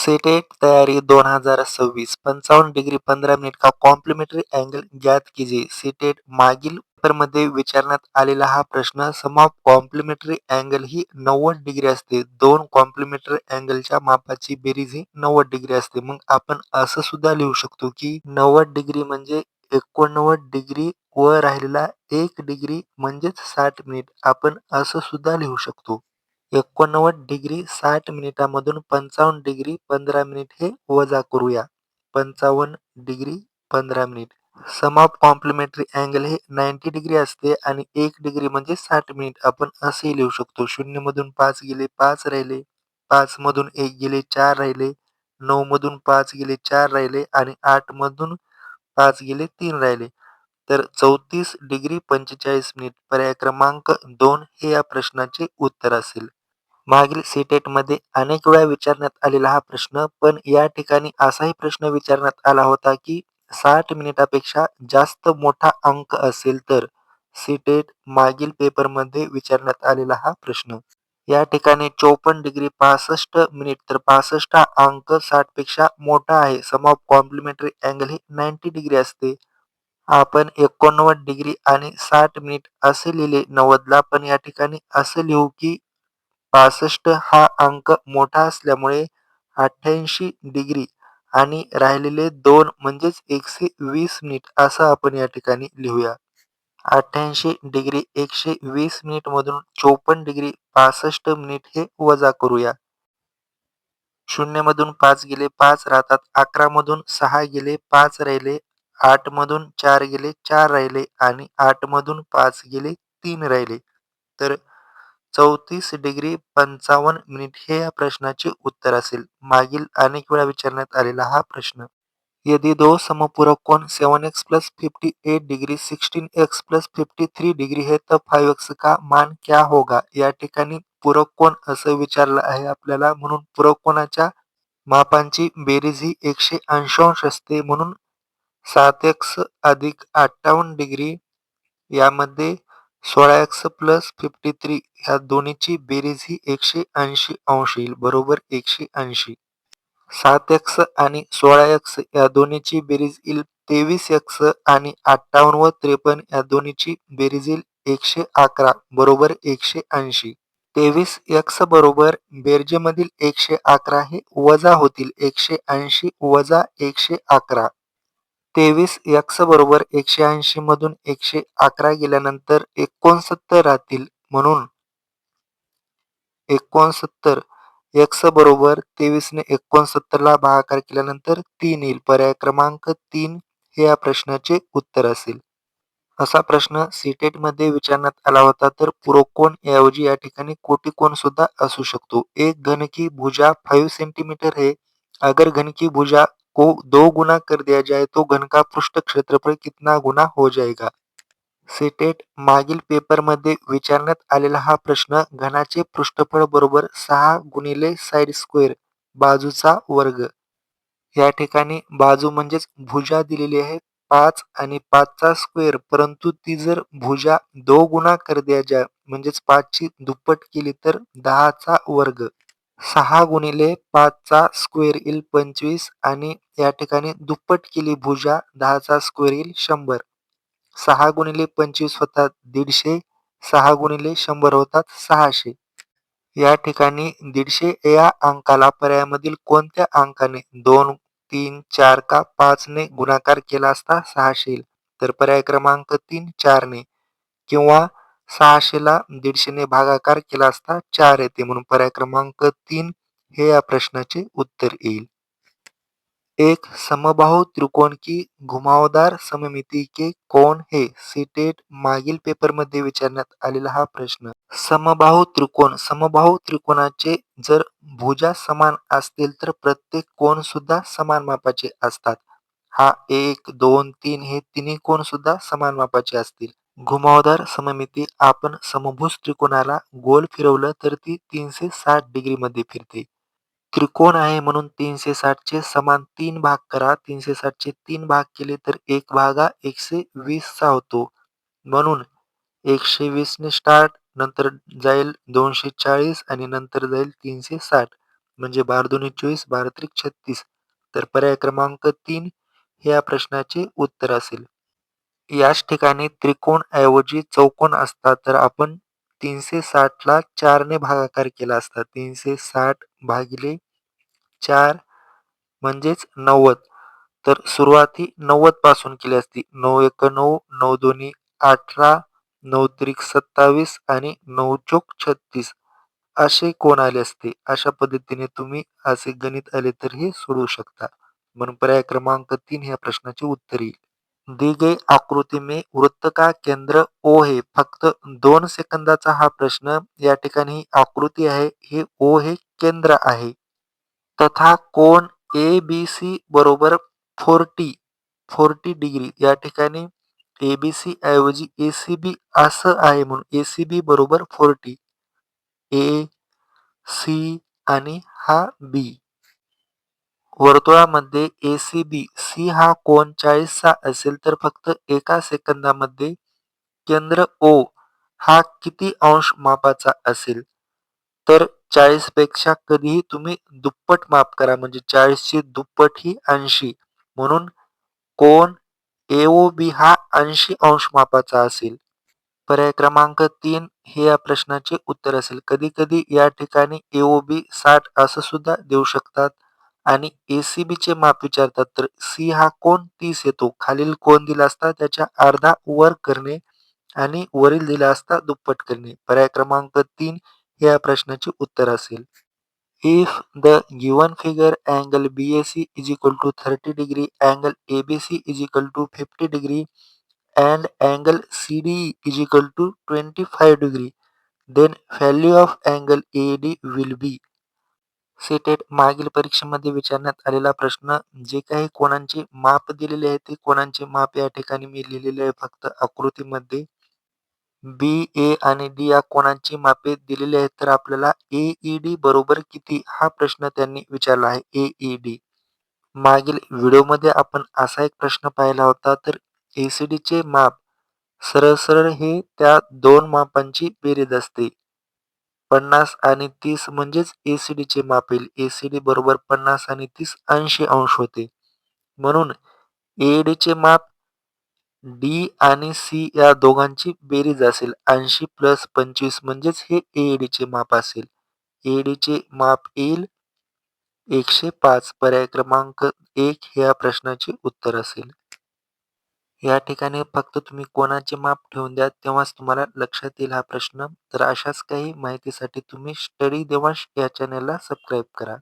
सेटेट तैयारी 2026 55 degree 15 minute का complementary angle ज्ञात कीजिए. सेटेट मागील पेपरमध्ये विचारण्यात आलेला हा प्रश्न. सम ऑफ कॉम्प्लिमेंटरी अँगल ही 90 डिग्री असते. दोन कॉम्प्लिमेंटरी अँगलच्या मापाची बेरीज ही 90 डिग्री असते. मग आपण असं सुद्धा लिहू शकतो की 90 डिग्री म्हणजे 89 डिग्री व राहिलेला 1 डिग्री म्हणजेच 60 मिनिट. आपण असं सुद्धा लिहू शकतो. 89 डिग्री 60 मिनिटामधून 55 डिग्री 15 मिनिट हे वजा करूया. 55 degree 15 minute. Sum of complementary angle हे 90 डिग्री असते आणि 1 डिग्री म्हणजे 60 मिनिट. आपण असेही लिहू शकतो. 0 मधून 5 गेले 5 राहिले, 5 मधून 1 गेले 4 राहिले, 9 मधून 5 गेले 4 राहिले आणि 8 मधून 5 गेले 3 राहिले. तर 34 डिग्री 45 मिनिट. पर्याय क्रमांक 2 हे या प्रश्नाचे उत्तर असेल. मागील सीटेटमध्ये अनेक वेळा विचारण्यात आलेला हा प्रश्न, पण या ठिकाणी असाही प्रश्न विचारण्यात आला होता की 60 मिनिटापेक्षा जास्त मोठा अंक असेल तर. सीटेट मागील पेपरमध्ये विचारण्यात आलेला हा प्रश्न. या ठिकाणी 54 डिग्री 65 मिनिट, तर 65 हा अंक 60 पेक्षा मोठा आहे. सम ऑफ कॉम्प्लिमेंटरी अँगल हे 90 डिग्री असते. आपण 89 डिग्री आणि 60 मिनिट असे लिहिले 90ला, पण या ठिकाणी असं लिहू की 65 हा अंक मोठा असल्यामुळे 88 डिग्री आणि राहिलेले 2 म्हणजेच 120 मिनिट असं आपण या ठिकाणी लिहूया. 88 डिग्री 120 मिनिटमधून 54 डिग्री 65 मिनिट हे वजा करूया. 0 मधून 5 गेले 5 राहतात, 11 मधून 6 गेले 5 राहिले, 8 मधून 4 गेले 4 राहिले आणि 8 मधून 5 गेले 3 राहिले. तर 34 डिग्री 55 मिनिट हे या प्रश्नाचे उत्तर असेल. मागील अनेक वेळा विचारण्यात आलेला हा प्रश्न. यदि दो समपूरक कोण 7x plus 58 degree 16x plus 53 degree है तब 5x का मान क्या होगा. या ठिकाणी पूरक कोण असं विचारलं आहे आपल्याला, म्हणून पूरक कोणाच्या मापांची बेरीज ही 180 असते. म्हणून 7x अधिक 58 डिग्री यामध्ये 16x प्लस 53 या दोन्हीची बेरीज ही 180 अंश येईल. बरोबर 180. 7x आणि 16x या दोन्हीची बेरीज येईल 23x आणि 58 व 53 या दोन्हीची बेरीज येईल 111 बरोबर 180. 23x बरोबर बेरजेमधील 111 हे वजा होतील 180 वजा 111. 23x बरोबर 180 मधून 111 गेल्यानंतर 69 राहतील. म्हणून 69 x बरोबर 23 ने 69 ला भागाकार केल्यानंतर 3 येईल. पर्याय क्रमांक 3 हे या प्रश्नाचे उत्तर असेल. असा प्रश्न सीटेटमध्ये विचारण्यात आला होता. तर पूरक कोण ऐवजी या ठिकाणी कोटिकोण सुद्धा असू शकतो. एक घन की भुजा 5 सेंटीमीटर है. अगर घन की भुजा को 2 गुना कर दिया जाए तो घन का पृष्ठ क्षेत्रफळ कितना गुना हो जाएगा. सीटेट मागील पेपरमध्ये विचारण्यात आलेला हा प्रश्न. घनाचे पृष्ठफळ बरोबर 6 गुणिले साइड स्क्वेअर बाजूचा वर्ग. या ठिकाणी बाजू म्हणजेच भुजा दिलेली आहे 5 आणि 5चा स्क्वेअर, परंतु ती जर भुजा 2 गुणा कर दिया जाए म्हणजेच 5 ची दुप्पट केली तर 10चा वर्ग. 6 गुणिले 5चा स्क्वेअर येईल 25 आणि या ठिकाणी दुप्पट केली भुजा 10चा स्क्वेअर येईल 100. 6 गुणिले 25 होतात 150, 6 गुणिले 100 होतात 600. या ठिकाणी 150 या अंकाला पर्यायामधील कोणत्या अंकाने 2, 3, 4 का 5 ने गुणाकार केला असता 600 येईल. तर पर्याय क्रमांक 3 4 ने, किंवा 600 ला 150 ने भागाकार केला असता 4 येते. म्हणून पर्याय क्रमांक 3 हे या प्रश्नाचे उत्तर येईल. एक समबाहु त्रिकोण की घुमावदार सममिति के कोण है. सीटेट मागील पेपरमध्ये विचारण्यात आलेला हा प्रश्न. समबाहु त्रिकोणाचे जर भुजा समान असतील तर प्रत्येक कोण सुद्धा समान मापाचे असतात. हा 1, 2, 3 हे तिन्ही कोण सुद्धा समान मापाचे असतील. घुमावदार सममिती आपण समभुज त्रिकोणाला गोल फिरवलं तर ती 360 डिग्री मध्ये फिरते. त्रिकोण आहे म्हणून 360 चे समान 3 भाग करा. 360 चे 3 भाग केले तर 1 भागा 120 चा होतो. म्हणून 120 ने स्टार्ट, नंतर जाईल 240 आणि नंतर जाईल 360. म्हणजे 12 × 24, 12 × 36. तर पर्याय क्रमांक 3 हे या प्रश्नाचे उत्तर असेल. याच ठिकाणी त्रिकोण ऐवजी चौकोन असता तर आपण 360 ला 4 ने भागाकार केला असता. 360 भागिले 4 म्हणजेच 90. तर सुरुवात ही 90 पासून केली असती. 9 × 9, 9 दोन्ही 18, 9 त्रिक 27 आणि 9 चोक 36 असे कोण आले असते. अशा पद्धतीने तुम्ही असे गणित आले तर हे सोडवू शकता. म्हणून पर्याय क्रमांक 3 ह्या प्रश्नाचे उत्तर येईल. दी गई आकृती में वृत्त का केंद्र ओ है. फक्त 2 सेकंदाचा हा प्रश्न. या ठिकाणी ही आकृती आहे. हे ओ हे केंद्र आहे. तथा कोण ABC बरोबर 40 डिग्री. या ठिकाणी ABC ऐवजी ACB असं आहे म्हणून ACB बरोबर 40. A, C आणि हा B. वर्तुळामध्ये ACB C हा कोन 40 चा असेल तर फक्त एका सेकंदामध्ये केंद्र O हा किती अंश मापाचा असेल. तर 40 पेक्षा कधीही तुम्ही दुप्पट माप करा म्हणजे 40 ची दुप्पट ही 80. म्हणून कोन AOB हा 80 अंश मापाचा असेल. पर्याय क्रमांक 3 हे या प्रश्नाचे उत्तर असेल. कधी-कधी या ठिकाणी AOB 60 असं सुद्धा देऊ शकतात आणि ACBचे माप विचारतात तर C हा कोन 30 येतो. खालील कोन दिला असता त्याच्या अर्धा वर करणे आणि वरील दिला असता दुप्पट करणे. पर्याय क्रमांक 3 हे या प्रश्नाचे उत्तर असेल. If the given figure angle BAC is equal to 30 degree, angle ABC is equal to 50 degree and angle CDE is equal to 25 degree, then value of angle AD will be. Settled मागील परीक्षेमध्ये विचारण्यात आलेला प्रश्न. जे काही कोणांचे माप दिलेले आहे ते कोणांचे माप या ठिकाणी मी लिहिलेले आहे फक्त आकृतीमध्ये. बी, ए आणि डी या कोणांची मापे दिलेली आहेत तर आपल्याला AED बरोबर किती हा प्रश्न त्यांनी विचारला आहे. AED. मागील व्हिडिओमध्ये आपण असा एक प्रश्न पाहिला होता तर ACDचे माप सरळ सरळ हे त्या दोन मापांची बेरीज असते. 50 आणि 30 म्हणजेच ACDचे माप येईल. ACD बरोबर 50 आणि 30 80 अंश होते. म्हणून AEDचे माप डी आणि सी या दोघांची बेरीज असेल. 80 + 25 म्हणजेच हे AEDचे माप असेल. AEDचे माप येईल 105. पर्याय क्रमांक 1 हे या प्रश्नाचे उत्तर असेल. या ठिकाणी फक्त तुम्ही कोणाचे माप ठेवून द्या तेव्हाच तुम्हाला लक्षात येईल हा प्रश्न. तर अशाच काही माहितीसाठी तुम्ही स्टडी देवांश या चॅनलला सबस्क्राईब करा.